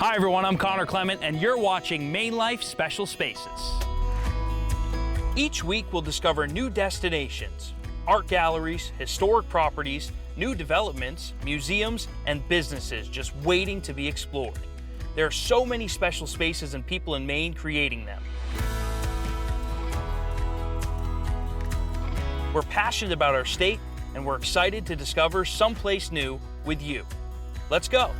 Hi everyone, I'm Connor Clement and you're watching MaineLife Special Spaces. Each week we'll discover new destinations, art galleries, historic properties, new developments, museums, and businesses just waiting to be explored. There are so many special spaces and people in Maine creating them. We're passionate about our state and we're excited to discover someplace new with you. Let's go.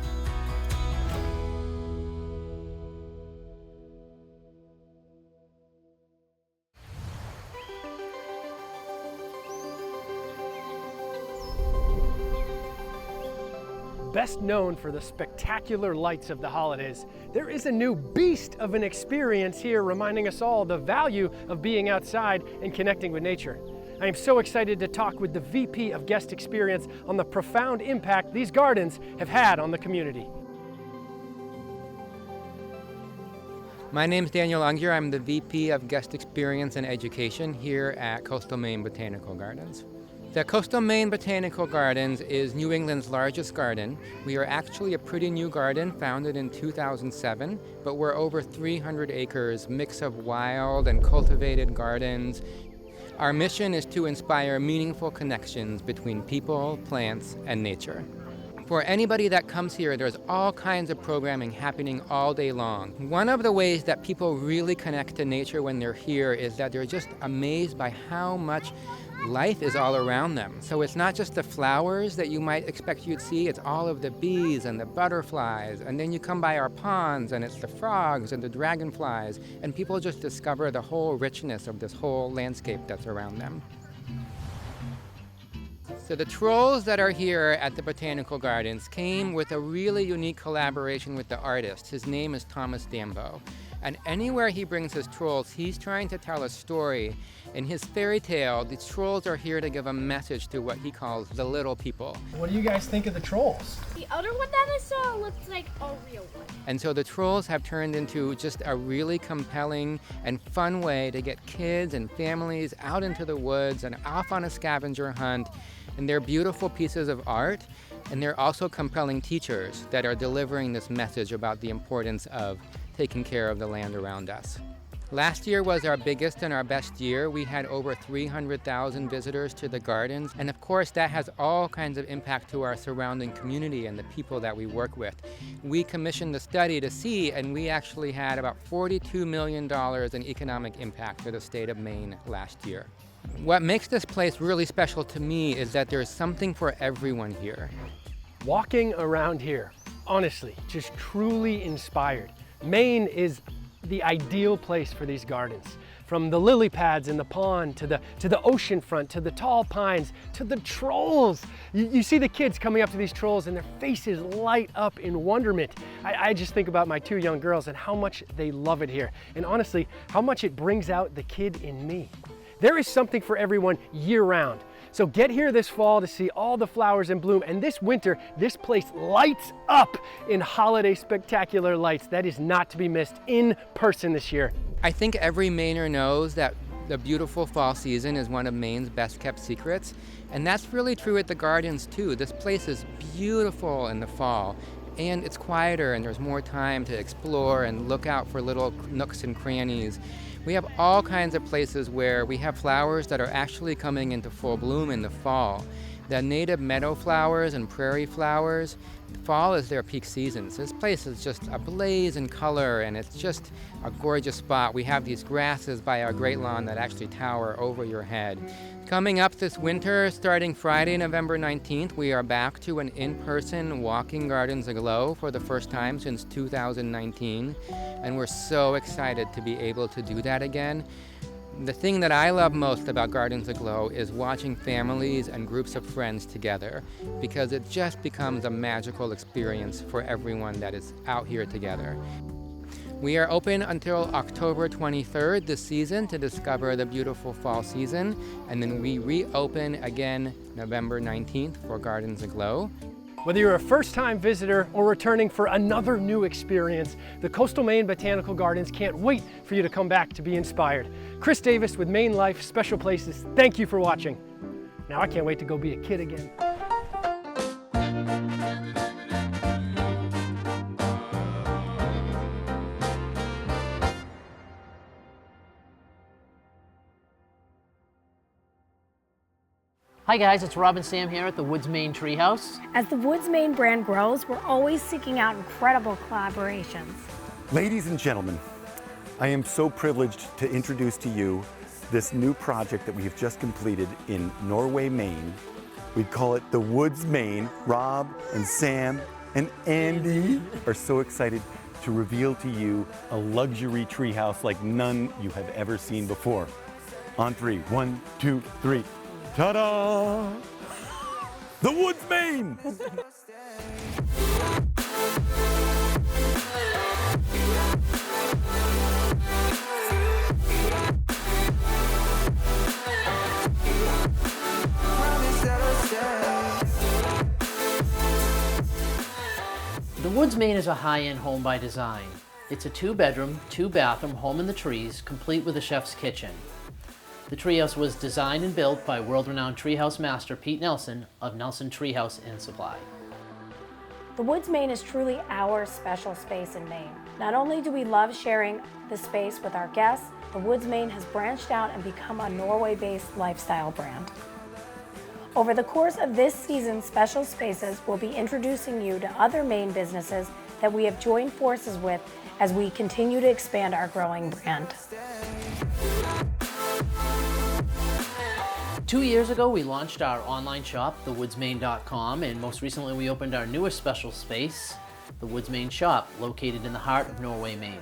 Best known for the spectacular lights of the holidays, there is a new beast of an experience here reminding us all the value of being outside and connecting with nature. I am so excited to talk with the VP of Guest Experience on the profound impact these gardens have had on the community. My name is Daniel Ungier. I'm the VP of Guest Experience and Education here at Coastal Maine Botanical Gardens. The Coastal Maine Botanical Gardens is New England's largest garden. We are actually a pretty new garden, founded in 2007, but we're over 300 acres, mix of wild and cultivated gardens. Our mission is to inspire meaningful connections between people, plants, and nature. For anybody that comes here, there's all kinds of programming happening all day long. One of the ways that people really connect to nature when they're here is that they're just amazed by how much life is all around them. So it's not just the flowers that you might expect you'd see, it's all of the bees and the butterflies. And then you come by our ponds and it's the frogs and the dragonflies. And people just discover the whole richness of this whole landscape that's around them. So the trolls that are here at the Botanical Gardens came with a really unique collaboration with the artist. His name is Thomas Dambo. And anywhere he brings his trolls, he's trying to tell a story. In his fairy tale, the trolls are here to give a message to what he calls the little people. What do you guys think of the trolls? The other one that I saw looks like a real one. And so the trolls have turned into just a really compelling and fun way to get kids and families out into the woods and off on a scavenger hunt. And they're beautiful pieces of art, and they're also compelling teachers that are delivering this message about the importance of taking care of the land around us. Last year was our biggest and our best year. We had over 300,000 visitors to the gardens, and of course that has all kinds of impact to our surrounding community and the people that we work with. We commissioned the study to see, and we actually had about $42 million in economic impact for the state of Maine last year. What makes this place really special to me is that there's something for everyone here. Walking around here, honestly, just truly inspired. Maine is the ideal place for these gardens. From the lily pads in the pond to the ocean front, to the tall pines, to the trolls. You see the kids coming up to these trolls and their faces light up in wonderment. I just think about my two young girls and how much they love it here. And honestly, how much it brings out the kid in me. There is something for everyone year-round. So get here this fall to see all the flowers in bloom, and this winter, this place lights up in holiday spectacular lights. That is not to be missed in person this year. I think every Mainer knows that the beautiful fall season is one of Maine's best kept secrets, and that's really true at the gardens too. This place is beautiful in the fall, and it's quieter and there's more time to explore and look out for little nooks and crannies. We have all kinds of places where we have flowers that are actually coming into full bloom in the fall. The native meadow flowers and prairie flowers, fall is their peak season. So this place is just ablaze in color and it's just a gorgeous spot. We have these grasses by our great lawn that actually tower over your head. Coming up this winter, starting Friday, November 19th, we are back to an in-person Walking Gardens Aglow for the first time since 2019. And we're so excited to be able to do that again. The thing that I love most about Gardens Aglow is watching families and groups of friends together, because it just becomes a magical experience for everyone that is out here together. We are open until October 23rd this season to discover the beautiful fall season, and then we reopen again November 19th for Gardens Aglow. Whether you're a first-time visitor or returning for another new experience, the Coastal Maine Botanical Gardens can't wait for you to come back to be inspired. Chris Davis with MaineLife Special Places, thank you for watching. Now I can't wait to go be a kid again. Hi guys, it's Rob and Sam here at the Woods Maine treehouse. As the Woods Maine brand grows, we're always seeking out incredible collaborations. Ladies and gentlemen, I am so privileged to introduce to you this new project that we have just completed in Norway, Maine. We call it the Woods Maine. Rob and Sam and Andy are so excited to reveal to you a luxury treehouse like none you have ever seen before. On three, 1, 2, 3. Ta-da! The Woods Maine! The Woods Maine is a high-end home by design. It's a 2-bedroom, 2-bathroom home in the trees, complete with a chef's kitchen. The treehouse was designed and built by world-renowned treehouse master Pete Nelson of Nelson Treehouse and Supply. The Woods Maine is truly our special space in Maine. Not only do we love sharing the space with our guests, the Woods Maine has branched out and become a Norway-based lifestyle brand. Over the course of this season's special spaces, we'll be introducing you to other Maine businesses that we have joined forces with as we continue to expand our growing brand. 2 years ago, we launched our online shop, thewoodsmaine.com, and most recently we opened our newest special space, the Woods Maine Shop, located in the heart of Norway, Maine.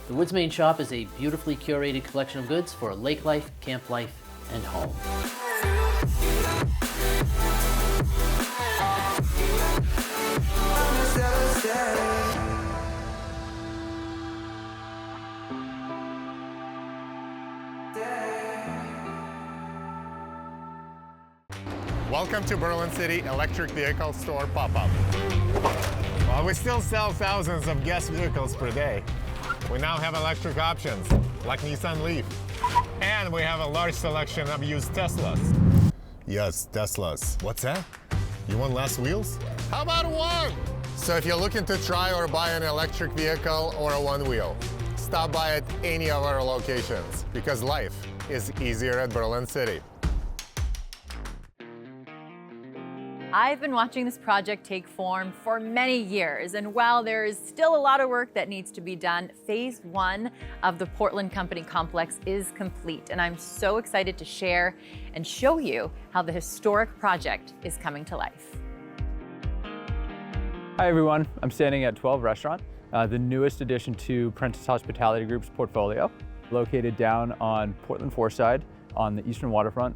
The Woods Maine Shop is a beautifully curated collection of goods for lake life, camp life, and home. Welcome to Berlin City Electric Vehicle Store pop-up. While we still sell thousands of gas vehicles per day, we now have electric options like Nissan Leaf. And we have a large selection of used Teslas. Yes, Teslas. What's that? You want less wheels? How about one? So if you're looking to try or buy an electric vehicle or a one-wheel, stop by at any of our locations because life is easier at Berlin City. I've been watching this project take form for many years, and while there is still a lot of work that needs to be done, phase 1 of the Portland Company Complex is complete, and I'm so excited to share and show you how the historic project is coming to life. Hi everyone, I'm standing at 12 Restaurant, the newest addition to Prentice Hospitality Group's portfolio, located down on Portland Foreside on the eastern waterfront.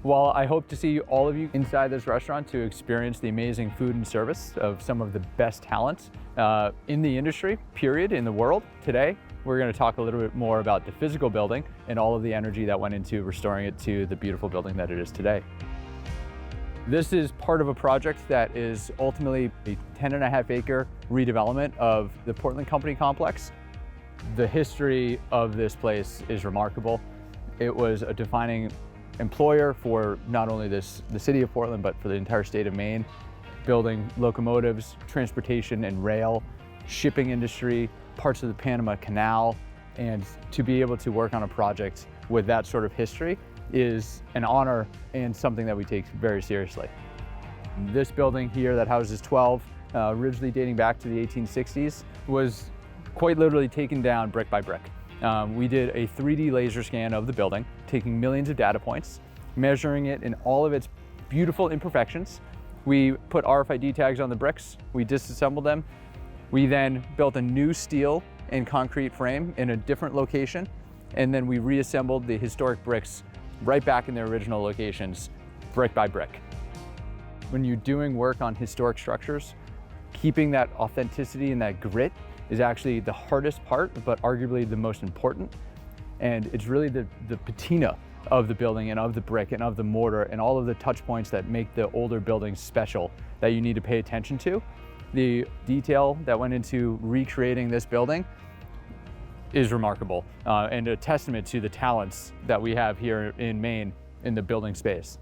While I hope to see all of you inside this restaurant to experience the amazing food and service of some of the best talents in the industry, period, in the world, today we're going to talk a little bit more about the physical building and all of the energy that went into restoring it to the beautiful building that it is today. This is part of a project that is ultimately a 10.5-acre redevelopment of the Portland Company Complex. The history of this place is remarkable. It was a defining employer for not only the city of Portland, but for the entire state of Maine, building locomotives, transportation and rail, shipping industry, parts of the Panama Canal, and to be able to work on a project with that sort of history is an honor and something that we take very seriously. This building here that houses 12, originally dating back to the 1860s, was quite literally taken down brick by brick. We did a 3D laser scan of the building, taking millions of data points, measuring it in all of its beautiful imperfections. We put RFID tags on the bricks, we disassembled them. We then built a new steel and concrete frame in a different location, and then we reassembled the historic bricks right back in their original locations, brick by brick. When you're doing work on historic structures, keeping that authenticity and that grit is actually the hardest part, but arguably the most important. And it's really the patina of the building and of the brick and of the mortar and all of the touch points that make the older buildings special that you need to pay attention to. The detail that went into recreating this building is remarkable and a testament to the talents that we have here in Maine in the building space.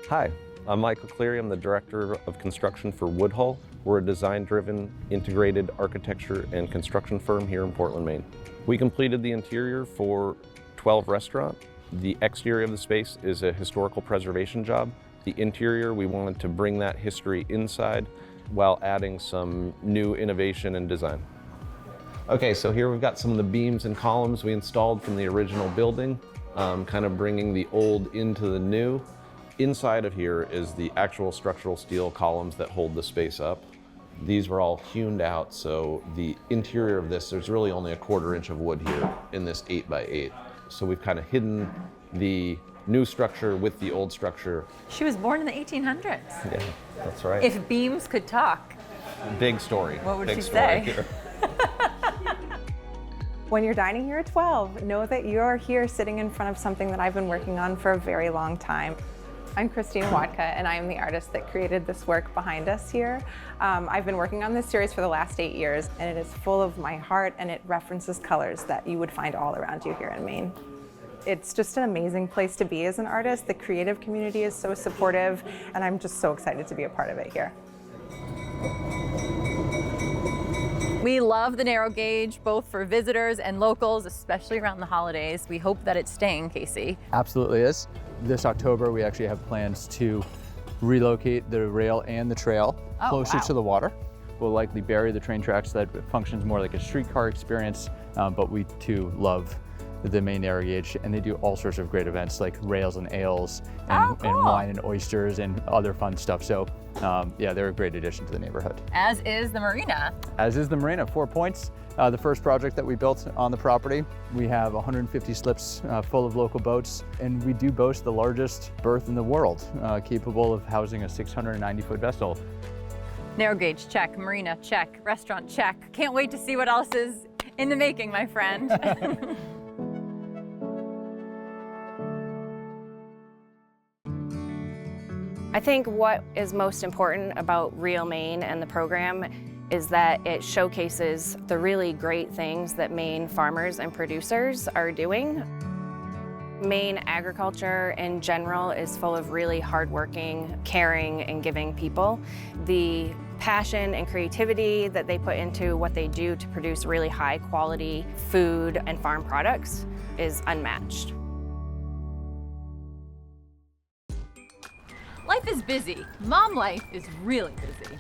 Hi, I'm Michael Cleary. I'm the Director of Construction for Woodhull. We're a design-driven, integrated architecture and construction firm here in Portland, Maine. We completed the interior for 12 Restaurant. The exterior of the space is a historical preservation job. The interior, we wanted to bring that history inside while adding some new innovation and design. Okay, so here we've got some of the beams and columns we installed from the original building, kind of bringing the old into the new. Inside of here is the actual structural steel columns that hold the space up. These were all hewn out, so the interior of this, there's really only a 1/4 inch of wood here in this 8x8. So we've kind of hidden the new structure with the old structure. She was born in the 1800s. Yeah, that's right. If beams could talk, Big story. what would Big she story say? here. When you're dining here at 12, know that you're here sitting in front of something that I've been working on for a very long time. I'm Christine Wadka, and I am the artist that created this work behind us here. I've been working on this series for the last 8 years, and it is full of my heart, and it references colors that you would find all around you here in Maine. It's just an amazing place to be as an artist. The creative community is so supportive, and I'm just so excited to be a part of it here. We love the narrow gauge, both for visitors and locals, especially around the holidays. We hope that it's staying, Casey. Absolutely is. This October, we actually have plans to relocate the rail and the trail closer to the water. We'll likely bury the train tracks so that it functions more like a streetcar experience, but we too love the Maine narrow gauge, and they do all sorts of great events like rails and ales and wine and oysters and other fun stuff. So yeah, they're a great addition to the neighborhood. As is the marina. As is the marina, 4 points. The first project that we built on the property. We have 150 slips full of local boats, and we do boast the largest berth in the world, capable of housing a 690-foot vessel. Narrow gauge, check. Marina, check. Restaurant, check. Can't wait to see what else is in the making, my friend. I think what is most important about Real Maine and the program is that it showcases the really great things that Maine farmers and producers are doing. Maine agriculture in general is full of really hardworking, caring, and giving people. The passion and creativity that they put into what they do to produce really high quality food and farm products is unmatched. Life is busy. Mom life is really busy.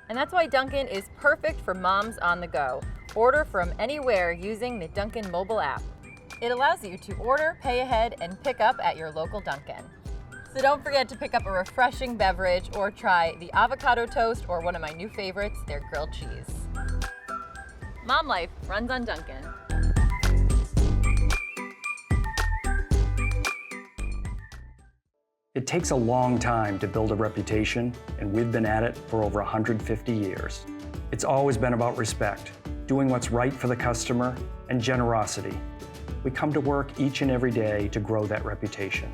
And that's why Dunkin' is perfect for moms on the go. Order from anywhere using the Dunkin' mobile app. It allows you to order, pay ahead, and pick up at your local Dunkin'. So don't forget to pick up a refreshing beverage or try the avocado toast or one of my new favorites, their grilled cheese. Mom life runs on Dunkin'. It takes a long time to build a reputation, and we've been at it for over 150 years. It's always been about respect, doing what's right for the customer, and generosity. We come to work each and every day to grow that reputation.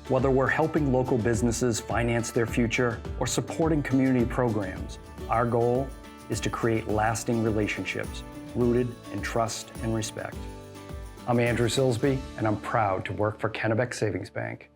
Whether we're helping local businesses finance their future or supporting community programs, our goal is to create lasting relationships rooted in trust and respect. I'm Andrew Silsby, and I'm proud to work for Kennebec Savings Bank.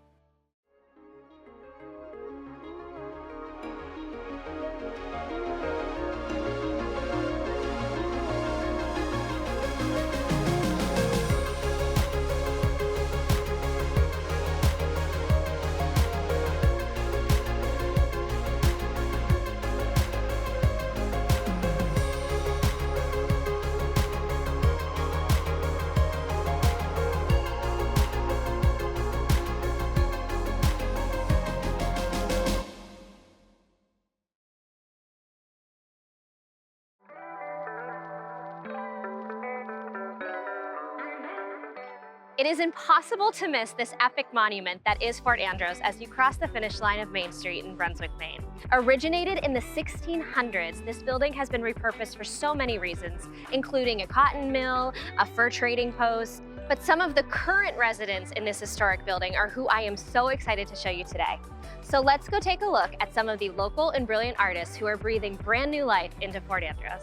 It is impossible to miss this epic monument that is Fort Andros as you cross the finish line of Main Street in Brunswick, Maine. Originated in the 1600s, this building has been repurposed for so many reasons, including a cotton mill, a fur trading post, but some of the current residents in this historic building are who I am so excited to show you today. So let's go take a look at some of the local and brilliant artists who are breathing brand new life into Fort Andros.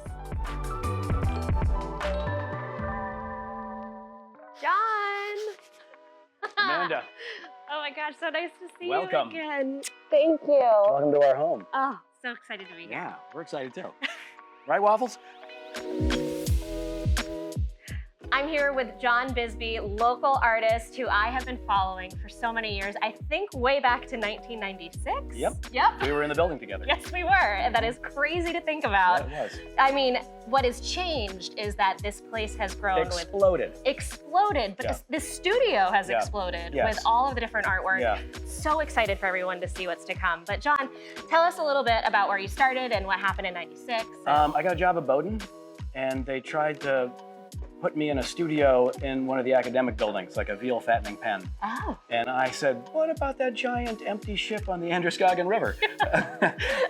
John! Amanda. Oh my gosh, so nice to see Welcome. you again. Thank you. Welcome to our home. Oh, so excited to be here. Yeah, we're excited too. Right, Waffles? I'm here with John Bisbee, local artist who I have been following for so many years. I think way back to 1996. Yep. We were in the building together. Yes, we were. And that is crazy to think about. Yeah, it was. I mean, what has changed is that this place has grown Exploded. Exploded, but Yeah. this studio has Yeah. exploded Yes. with all of the different artwork. Yeah. So excited for everyone to see what's to come. But John, tell us a little bit about where you started and what happened in 96. I got a job at Bowdoin, and they tried to put me in a studio in one of the academic buildings, like a veal fattening pen. Oh. And I said, what about that giant empty ship on the Androscoggin River?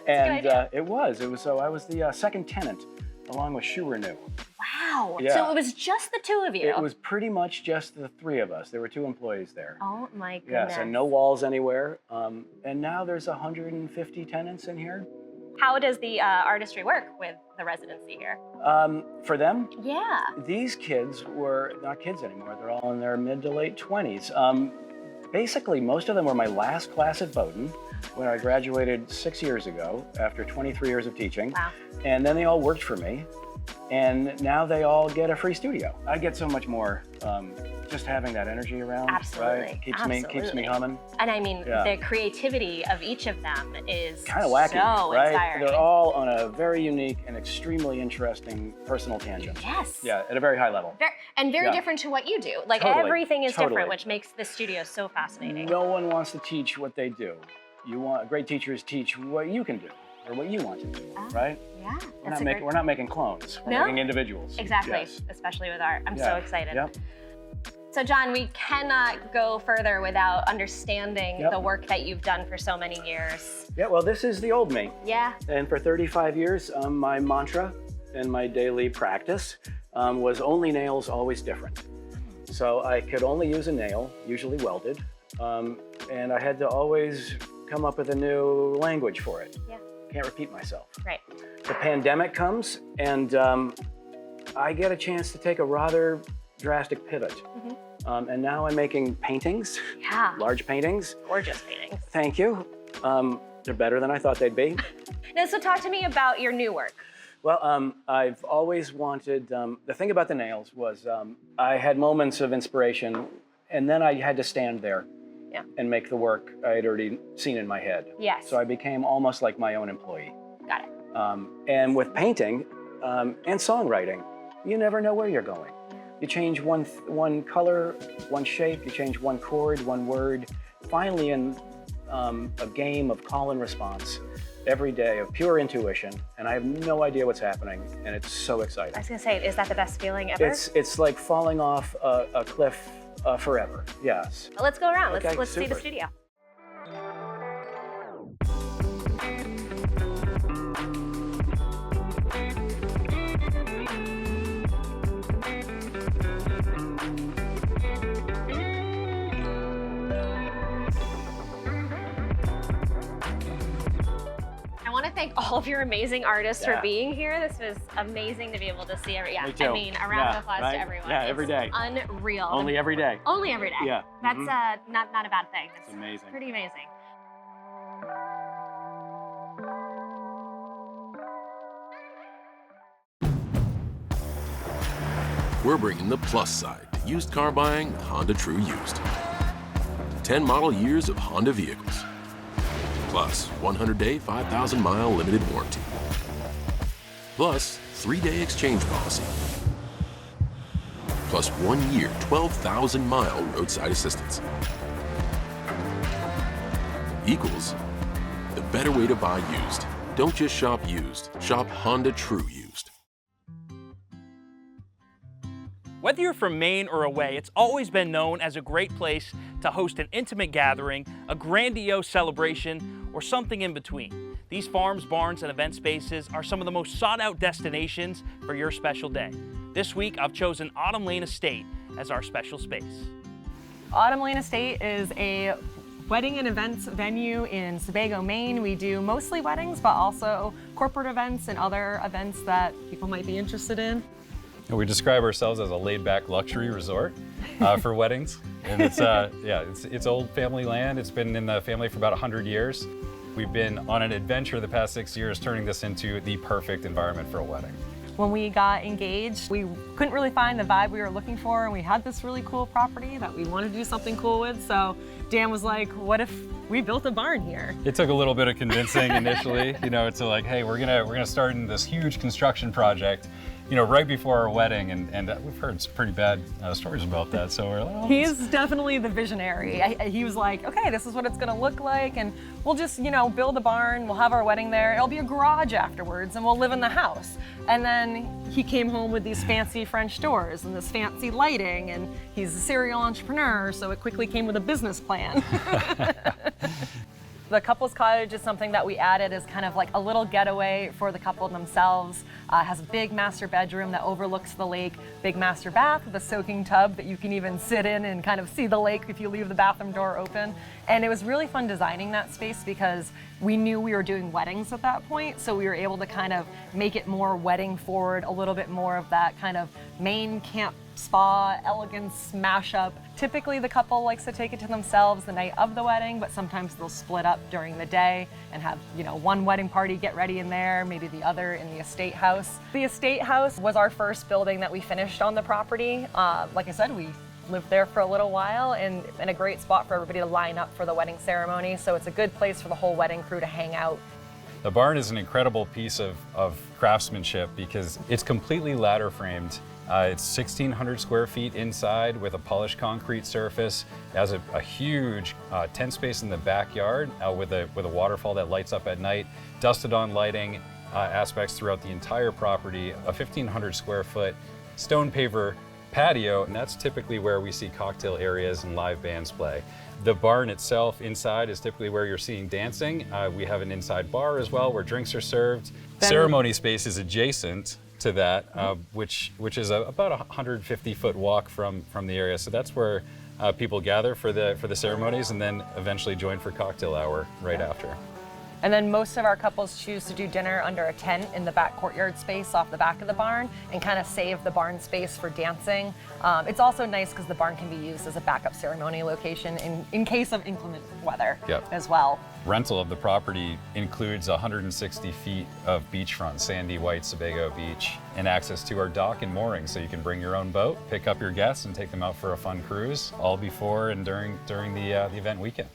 And it was. So I was the second tenant, along with Shoe Renew. Wow. Yeah. So it was just the two of you? It was pretty much just the three of us. There were 2 employees there. Oh my goodness. Yes, and no walls anywhere. And now there's 150 tenants in here. How does the artistry work with the residency here? For them, Yeah. these kids were not kids anymore. They're all in their mid to late 20s. Basically, most of them were my last class at Bowdoin when I graduated 6 years ago after 23 years of teaching. Wow. And then they all worked for me. And now they all get a free studio. I get so much more just having that energy around. Absolutely. Right? Keeps Absolutely. me humming. And I mean, Yeah. the creativity of each of them is Kind of wacky, so right? inspiring. They're all on a very unique and extremely interesting personal tangent. Yes. Yeah, at a very high level. Very Yeah. different to what you do. Like Totally, everything is totally. different, which makes this studio so fascinating. No one wants to teach what they do. Great teachers teach what you can do or what you want to do, right? Yeah. We're not making clones. We're No. making individuals. Exactly, Yes. especially with art. I'm Yeah. so excited. Yep. So John, we cannot go further without understanding Yep. the work that you've done for so many years. Yeah, well, this is the old me. Yeah. And for 35 years, my mantra in my daily practice was only nails, always different. So I could only use a nail, usually welded, and I had to always come up with a new language for it. Yeah. Can't repeat myself. Right. The pandemic comes, and I get a chance to take a rather drastic pivot. And now I'm making paintings, Yeah. large paintings. Gorgeous paintings. Thank you. They're better than I thought they'd be. Now, so talk to me about your new work. Well, I've always wanted, the thing about the nails was I had moments of inspiration, and then I had to stand there Yeah. and make the work I had already seen in my head. Yes. So I became almost like my own employee. Got it. And with painting and songwriting, you never know where you're going. You change one color, one shape, you change one chord, one word. Finally, in a game of call and response every day of pure intuition, and I have no idea what's happening, and it's so exciting. I was gonna say, is that the best feeling ever? It's like falling off a cliff forever. Yes. Let's go around. Okay, Let's see the super. studio. I want to thank all of your amazing artists for Yeah. being here. This was amazing to be able to see every. Yeah, Me too. I mean, a round of Yeah, applause right? to everyone. Yeah, every day. Unreal. Only every day. Only every day. Yeah. That's Mhm. not a bad thing. It's amazing. Pretty amazing. We're bringing the plus side to used car buying with Honda True Used. 10 model years of Honda vehicles. Plus 100-day, 5,000-mile limited warranty. Plus 3-day exchange policy. Plus 1 year, 12,000-mile roadside assistance. Equals the better way to buy used. Don't just shop used. Shop Honda True Used. Whether you're from Maine or away, it's always been known as a great place to host an intimate gathering, a grandiose celebration, or something in between. These farms, barns, and event spaces are some of the most sought-out destinations for your special day. This week, I've chosen Autumn Lane Estate as our special space. Autumn Lane Estate is a wedding and events venue in Sebago, Maine. We do mostly weddings, but also corporate events and other events that people might be interested in. We describe ourselves as a laid-back luxury resort for weddings, and it's old family land. It's been in the family for about 100 years. We've been on an adventure the past 6 years, turning this into the perfect environment for a wedding. when we got engaged. We couldn't really find the vibe we were looking for, and we had this really cool property that we wanted to do something cool with. So Dan was like, what if we built a barn here? It took a little bit of convincing initially, to like, hey, we're gonna start in this huge construction project, right before our wedding, and we've heard some pretty bad stories about that. So we're like, oh, he is definitely the visionary. He was like, okay, this is what it's gonna look like, and we'll just, build a barn, we'll have our wedding there, it'll be a garage afterwards, and we'll live in the house. And then he came home with these fancy French doors and this fancy lighting, and he's a serial entrepreneur, so it quickly came with a business plan. The couple's cottage is something that we added as kind of like a little getaway for the couple themselves. Has a big master bedroom that overlooks the lake, big master bath with a soaking tub that you can even sit in and kind of see the lake if you leave the bathroom door open. And it was really fun designing that space because we knew we were doing weddings at that point, so we were able to kind of make it more wedding forward, a little bit more of that kind of Maine camp spa elegance mashup. Typically the couple likes to take it to themselves the night of the wedding, but sometimes they'll split up during the day and have, one wedding party get ready in there, maybe the other in the estate house. The estate house was our first building that we finished on the property. Like I said, we lived there for a little while, and a great spot for everybody to line up for the wedding ceremony, so it's a good place for the whole wedding crew to hang out. The barn is an incredible piece of craftsmanship because it's completely ladder framed. It's 1,600 square feet inside with a polished concrete surface. It has a huge tent space in the backyard with a waterfall that lights up at night, dusted on lighting aspects throughout the entire property, a 1,500 square foot stone paver patio, and that's typically where we see cocktail areas and live bands play. The barn itself inside is typically where you're seeing dancing. We have an inside bar as well where drinks are served. Ceremony space is adjacent to that, which is about a 150-foot walk from the area. So that's where people gather for the ceremonies and then eventually join for cocktail hour right after. And then most of our couples choose to do dinner under a tent in the back courtyard space off the back of the barn and kind of save the barn space for dancing. It's also nice because the barn can be used as a backup ceremony location in case of inclement weather as well. Rental of the property includes 160 feet of beachfront, sandy white Sebago beach, and access to our dock and mooring, so you can bring your own boat, pick up your guests, and take them out for a fun cruise, all before and during the event weekend.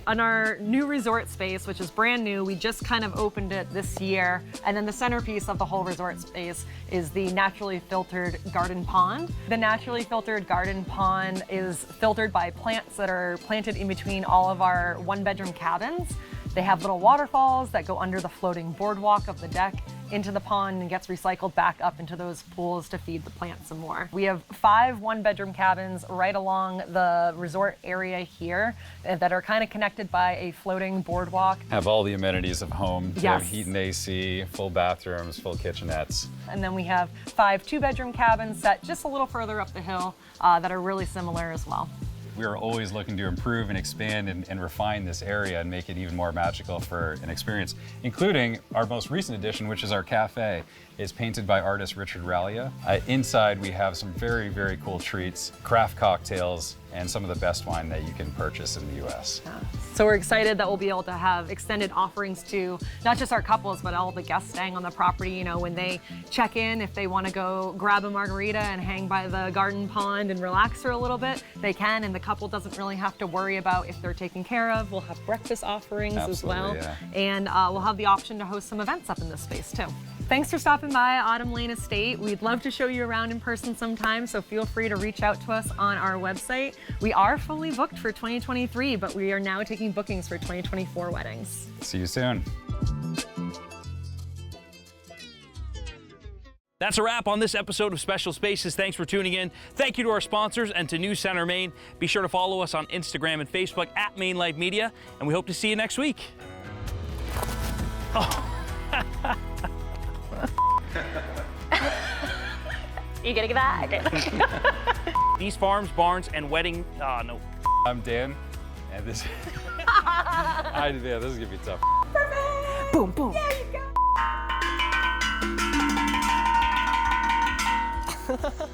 On our new resort space, which is brand new, we just kind of opened it this year, and then the centerpiece of the whole resort space is the naturally filtered garden pond. The naturally filtered garden pond is filtered by plants that are planted in between all of our one-bedroom cabins. They have little waterfalls that go under the floating boardwalk of the deck into the pond and gets recycled back up into those pools to feed the plants some more. We have 5 one-bedroom cabins right along the resort area here that are kind of connected by a floating boardwalk. Have all the amenities of home. Yes. They have heat and AC, full bathrooms, full kitchenettes. And then we have 5 two-bedroom cabins set just a little further up the hill that are really similar as well. We are always looking to improve and expand and refine this area and make it even more magical for an experience, including our most recent addition, which is our cafe. It's painted by artist Richard Rallia. Inside we have some very, very cool treats, craft cocktails, and some of the best wine that you can purchase in the US. So we're excited that we'll be able to have extended offerings to not just our couples, but all the guests staying on the property. When they check in, if they want to go grab a margarita and hang by the garden pond and relax for a little bit, they can, and the couple doesn't really have to worry about if they're taken care of. We'll have breakfast offerings as well, and we'll have the option to host some events up in this space too. Thanks for stopping by Autumn Lane Estate. We'd love to show you around in person sometime, so feel free to reach out to us on our website. We are fully booked for 2023, but we are now taking bookings for 2024 weddings. See you soon. That's a wrap on this episode of Special Spaces. Thanks for tuning in. Thank you to our sponsors and to News Center Maine. Be sure to follow us on Instagram and Facebook at MaineLife Media, and we hope to see you next week. Oh. You gonna get that? These farms, barns, and wedding, no. I'm Dan, and this, this is gonna be tough. Perfect. Boom, boom. There you go.